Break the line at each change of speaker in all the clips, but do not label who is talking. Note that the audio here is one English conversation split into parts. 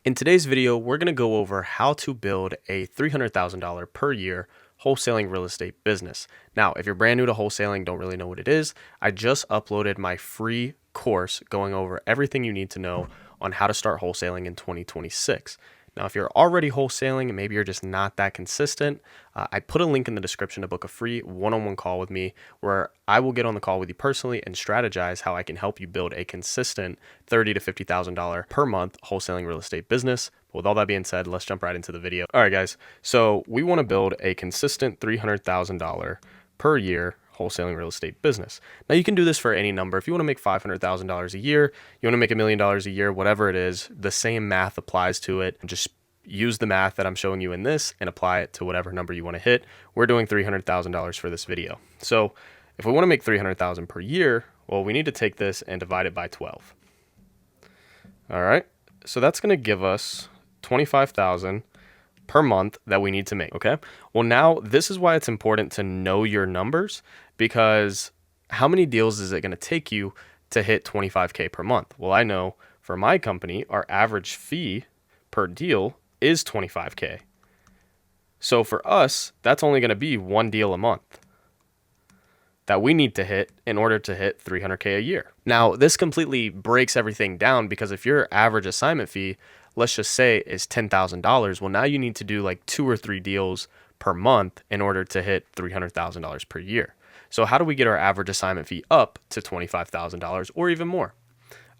In today's video, we're going to go over how to build a $300,000 per year wholesaling real estate business. Now, if you're brand new to wholesaling, don't really know what it is, I just uploaded my free course going over everything you need to know on how to start wholesaling in 2026. Now, if you're already wholesaling and maybe you're just not that consistent, I put a link in the description to book a free one-on-one call with me where I will get on the call with you personally and strategize how I can help you build a consistent $30,000 to $50,000 per month wholesaling real estate business. But with all that being said, let's jump right into the video. All right, guys. So we want to build a consistent $300,000 per year wholesaling real estate business. Now you can do this for any number. If you want to make $500,000 a year, you want to make $1 million a year, whatever it is, the same math applies to it. Just use the math that I'm showing you in this and apply it to whatever number you want to hit. We're doing $300,000 for this video. So if we want to make $300,000 per year, well, we need to take this and divide it by 12. All right. So that's going to give us $25,000 per month that we need to make. Okay. Well, now this is why it's important to know your numbers, because how many deals is it going to take you to hit 25K per month? Well, I know for my company, our average fee per deal is 25K. So for us, that's only going to be one deal a month that we need to hit in order to hit 300K a year. Now, this completely breaks everything down, because if your average assignment fee, let's just say, is $10,000, well, now you need to do like 2 or 3 deals per month in order to hit $300,000 per year. So how do we get our average assignment fee up to $25,000 or even more?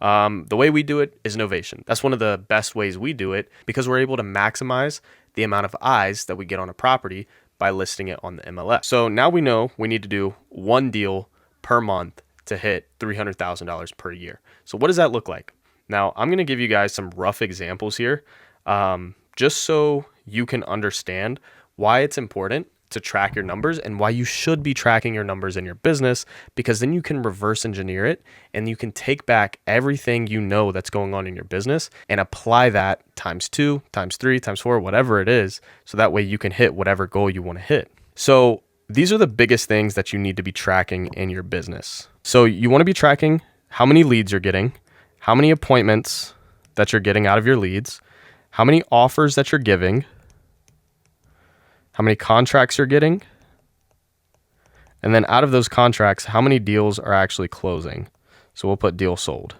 The way we do it is novation. That's one of the best ways we do it, because we're able to maximize the amount of eyes that we get on a property by listing it on the MLS. So now we know we need to do 1 deal per month to hit $300,000 per year. So what does that look like? Now, I'm going to give you guys some rough examples here, just so you can understand why it's important to track your numbers and why you should be tracking your numbers in your business, because then you can reverse engineer it and you can take back everything you know that's going on in your business and apply that times 2, times 3, times 4, whatever it is, so that way you can hit whatever goal you want to hit. So these are the biggest things that you need to be tracking in your business. So you want to be tracking how many leads you're getting, how many appointments that you're getting out of your leads, how many offers that you're giving, how many contracts you're getting, and then out of those contracts, how many deals are actually closing. So we'll put deal sold.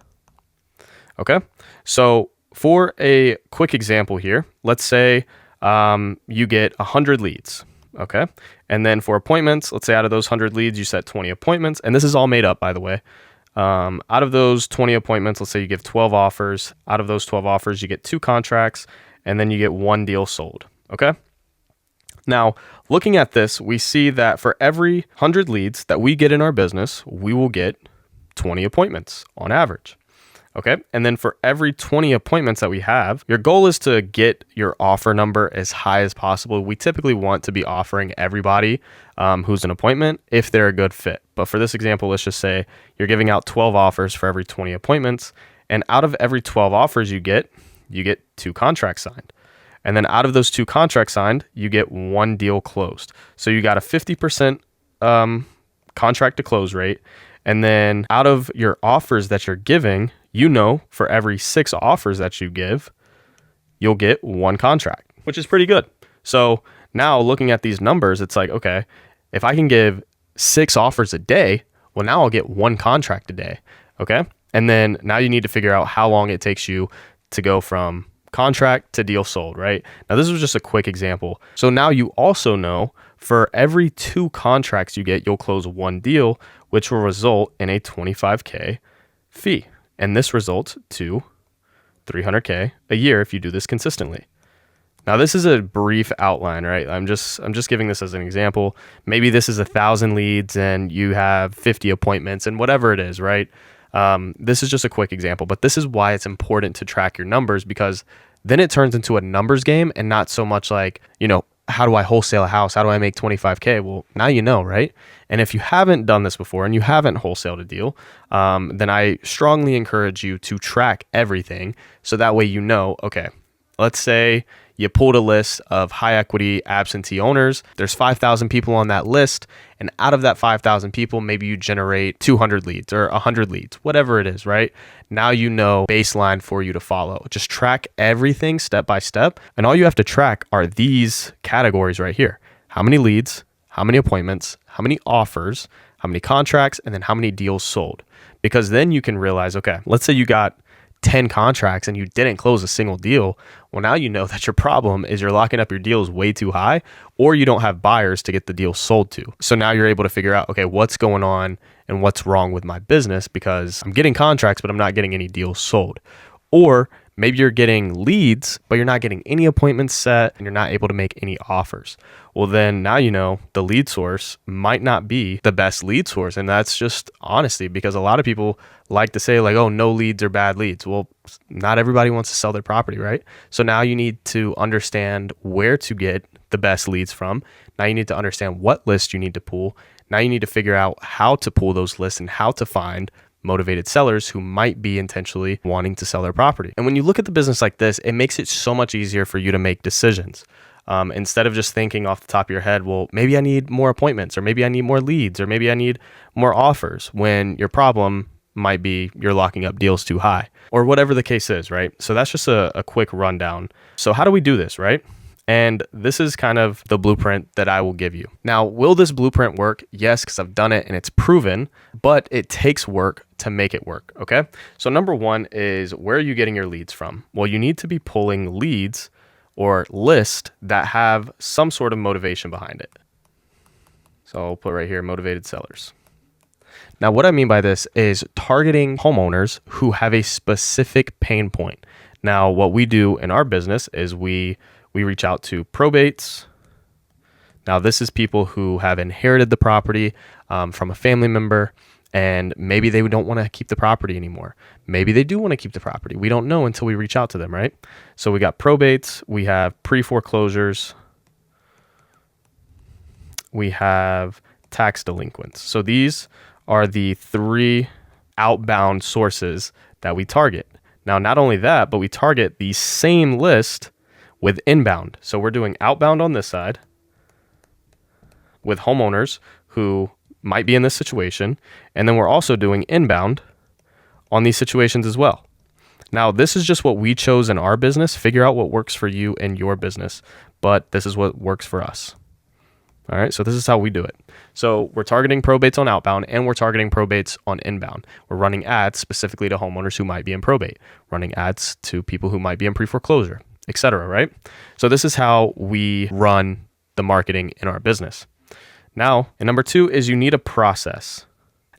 Okay. So for a quick example here, let's say you get 100 leads. Okay. And then for appointments, let's say out of those 100 leads, you set 20 appointments. And this is all made up, by the way. Out of those 20 appointments, let's say you give 12 offers. Out of those 12 offers, you get 2 contracts, and then you get 1 deal sold. Okay. Now, looking at this, we see that for every 100 leads that we get in our business, we will get 20 appointments on average. Okay. And then for every 20 appointments that we have, your goal is to get your offer number as high as possible. We typically want to be offering everybody who's an appointment if they're a good fit. But for this example, let's just say you're giving out 12 offers for every 20 appointments. And out of every 12 offers you get 2 contracts signed. And then out of those 2 contracts signed, you get 1 deal closed. So you got a 50% contract to close rate. And then out of your offers that you're giving, for every 6 offers that you give, you'll get 1 contract, which is pretty good. So now looking at these numbers, it's like, okay, if I can give 6 offers a day, well, now I'll get 1 contract a day. Okay. And then now you need to figure out how long it takes you to go from contract to deal sold, right? Now, this was just a quick example. So now you also know for every 2 contracts you get, you'll close 1 deal, which will result in a 25K fee. And this results to 300K a year if you do this consistently. Now, this is a brief outline, right? I'm just giving this as an example. Maybe this is 1,000 leads and you have 50 appointments and whatever it is, right? This is just a quick example, but this is why it's important to track your numbers, because then it turns into a numbers game and not so much like, how do I wholesale a house? How do I make 25K? Well, now you know, right? And if you haven't done this before and you haven't wholesaled a deal, then I strongly encourage you to track everything. So that way, okay, Let's say you pulled a list of high equity absentee owners. There's 5,000 people on that list. And out of that 5,000 people, maybe you generate 200 leads or 100 leads, whatever it is, right? Now you know baseline for you to follow. Just track everything step by step. And all you have to track are these categories right here. How many leads, how many appointments, how many offers, how many contracts, and then how many deals sold. Because then you can realize, okay, let's say you got 10 contracts and you didn't close a single deal. Well, now you know that your problem is you're locking up your deals way too high, or you don't have buyers to get the deal sold to. So now you're able to figure out, okay, what's going on and what's wrong with my business, because I'm getting contracts, but I'm not getting any deals sold. Or maybe you're getting leads, but you're not getting any appointments set and you're not able to make any offers. Well, then now you know the lead source might not be the best lead source. And that's just honesty, because a lot of people like to say like, oh, no leads are bad leads. Well, not everybody wants to sell their property, right? So now you need to understand where to get the best leads from. Now you need to understand what list you need to pull. Now you need to figure out how to pull those lists and how to find motivated sellers who might be intentionally wanting to sell their property. And when you look at the business like this, it makes it so much easier for you to make decisions. Instead of just thinking off the top of your head, well, maybe I need more appointments, or maybe I need more leads, or maybe I need more offers, when your problem might be you're locking up deals too high, or whatever the case is, right? So that's just a quick rundown. So how do we do this, right? And this is kind of the blueprint that I will give you. Now, will this blueprint work? Yes, because I've done it and it's proven, but it takes work to make it work, okay? So number one is, where are you getting your leads from? Well, you need to be pulling leads or lists that have some sort of motivation behind it. So I'll put right here, motivated sellers. Now, what I mean by this is targeting homeowners who have a specific pain point. Now, what we do in our business is we reach out to probates. Now, this is people who have inherited the property from a family member, and maybe they don't want to keep the property anymore. Maybe they do want to keep the property. We don't know until we reach out to them, right? So we got probates, we have pre-foreclosures, we have tax delinquents. So these are the three outbound sources that we target. Now, not only that, but we target the same list with inbound. So we're doing outbound on this side with homeowners who might be in this situation. And then we're also doing inbound on these situations as well. Now, this is just what we chose in our business. Figure out what works for you and your business, but this is what works for us. All right, so this is how we do it. So we're targeting probates on outbound, and we're targeting probates on inbound. We're running ads specifically to homeowners who might be in probate, running ads to people who might be in pre-foreclosure, etc., right? So this is how we run the marketing in our business. Now, and number two is you need a process.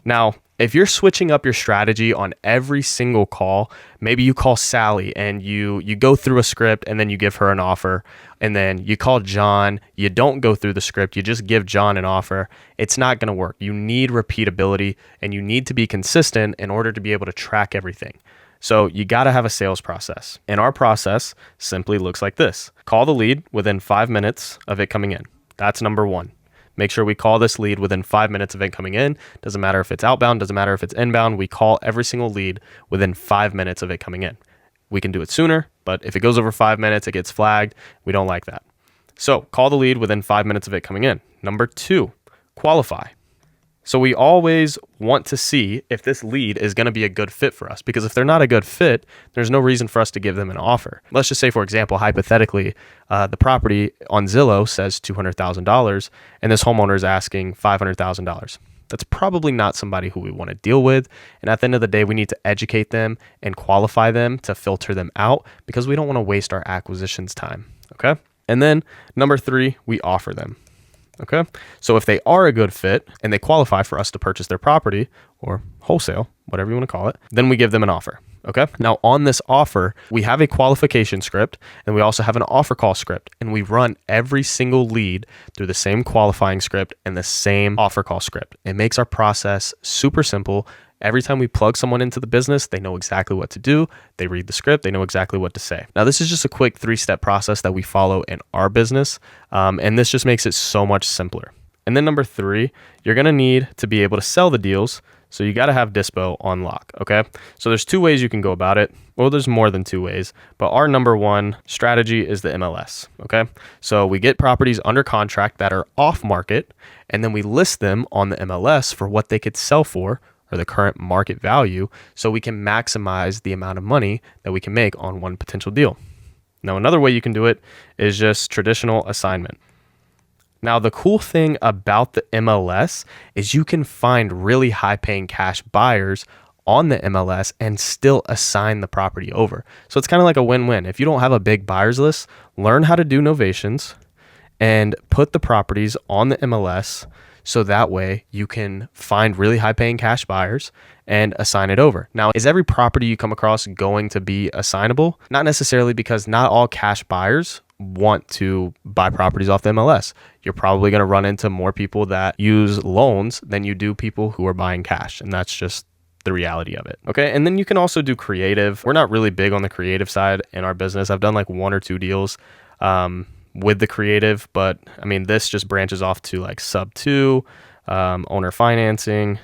Now, if you're switching up your strategy on every single call, maybe you call Sally and you go through a script and then you give her an offer, and then you call John, you don't go through the script, you just give John an offer, it's not going to work. You need repeatability and you need to be consistent in order to be able to track everything. So you got to have a sales process. And our process simply looks like this. Call the lead within 5 minutes of it coming in. That's number one. Make sure we call this lead within 5 minutes of it coming in. Doesn't matter if it's outbound, doesn't matter if it's inbound. We call every single lead within 5 minutes of it coming in. We can do it sooner, but if it goes over 5 minutes, it gets flagged. We don't like that. So call the lead within 5 minutes of it coming in. Number two, qualify. So we always want to see if this lead is going to be a good fit for us, because if they're not a good fit, there's no reason for us to give them an offer. Let's just say, for example, hypothetically, the property on Zillow says $200,000 and this homeowner is asking $500,000. That's probably not somebody who we want to deal with. And at the end of the day, we need to educate them and qualify them to filter them out, because we don't want to waste our acquisitions time. Okay. And then number three, we offer them. Okay. So if they are a good fit and they qualify for us to purchase their property or wholesale, whatever you want to call it, then we give them an offer. Okay. Now on this offer, we have a qualification script and we also have an offer call script, and we run every single lead through the same qualifying script and the same offer call script. It makes our process super simple. Every time we plug someone into the business, they know exactly what to do. They read the script. They know exactly what to say. Now, this is just a quick 3-step process that we follow in our business. And this just makes it so much simpler. And then number 3, you're going to need to be able to sell the deals. So you got to have dispo on lock, okay? So there's 2 ways you can go about it. Well, there's more than 2 ways, but our number 1 strategy is the MLS, okay? So we get properties under contract that are off market, and then we list them on the MLS for what they could sell for, or the current market value, so we can maximize the amount of money that we can make on one potential deal. Now, another way you can do it is just traditional assignment. Now, the cool thing about the MLS is you can find really high-paying cash buyers on the MLS and still assign the property over. So it's kind of like a win-win. If you don't have a big buyers list, learn how to do novations and put the properties on the MLS, so that way you can find really high-paying cash buyers and assign it over. Now, is every property you come across going to be assignable? Not necessarily, because not all cash buyers want to buy properties off the MLS. You're probably going to run into more people that use loans than you do people who are buying cash, and that's just the reality of it. Okay, and then you can also do creative. We're not really big on the creative side in our business. I've done like 1 or 2 deals with the creative, but I mean, this just branches off to like sub 2, owner financing.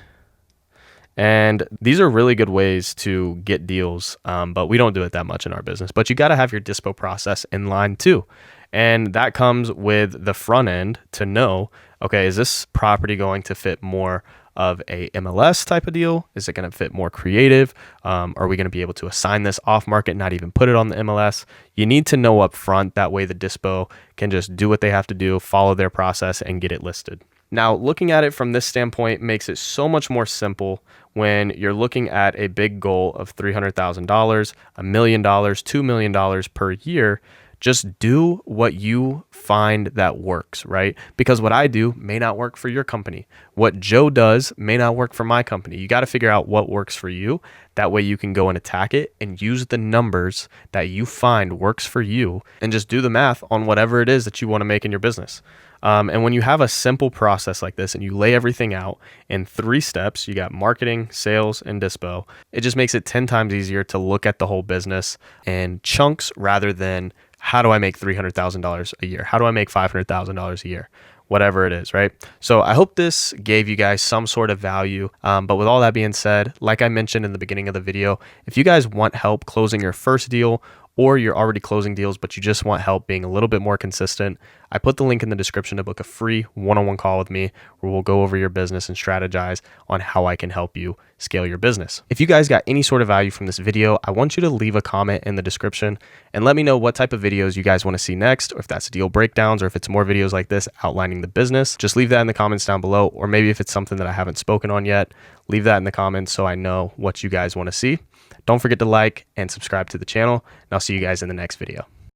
And these are really good ways to get deals, but we don't do it that much in our business. But you got to have your dispo process in line too. And that comes with the front end to know, okay, is this property going to fit more of a MLS type of deal? Is it going to fit more creative? Are we going to be able to assign this off market, not even put it on the MLS? You need to know up front. That way the dispo can just do what they have to do, follow their process, and get it listed. Now, looking at it from this standpoint makes it so much more simple when you're looking at a big goal of $300,000, $1 million, $2 million per year. Just do what you find that works, right? Because what I do may not work for your company. What Joe does may not work for my company. You got to figure out what works for you. That way you can go and attack it and use the numbers that you find works for you and just do the math on whatever it is that you want to make in your business. And when you have a simple process like this and you lay everything out in 3 steps, you got marketing, sales, and dispo, it just makes it 10 times easier to look at the whole business in chunks rather than how do I make $300,000 a year? How do I make $500,000 a year? Whatever it is, right? So I hope this gave you guys some sort of value. But with all that being said, like I mentioned in the beginning of the video, if you guys want help closing your first deal, or you're already closing deals, but you just want help being a little bit more consistent, I put the link in the description to book a free one-on-one call with me where we'll go over your business and strategize on how I can help you scale your business. If you guys got any sort of value from this video, I want you to leave a comment in the description and let me know what type of videos you guys want to see next, or if that's deal breakdowns, or if it's more videos like this outlining the business. Just leave that in the comments down below, or maybe if it's something that I haven't spoken on yet, leave that in the comments so I know what you guys want to see. Don't forget to like and subscribe to the channel, and I'll see you guys in the next video.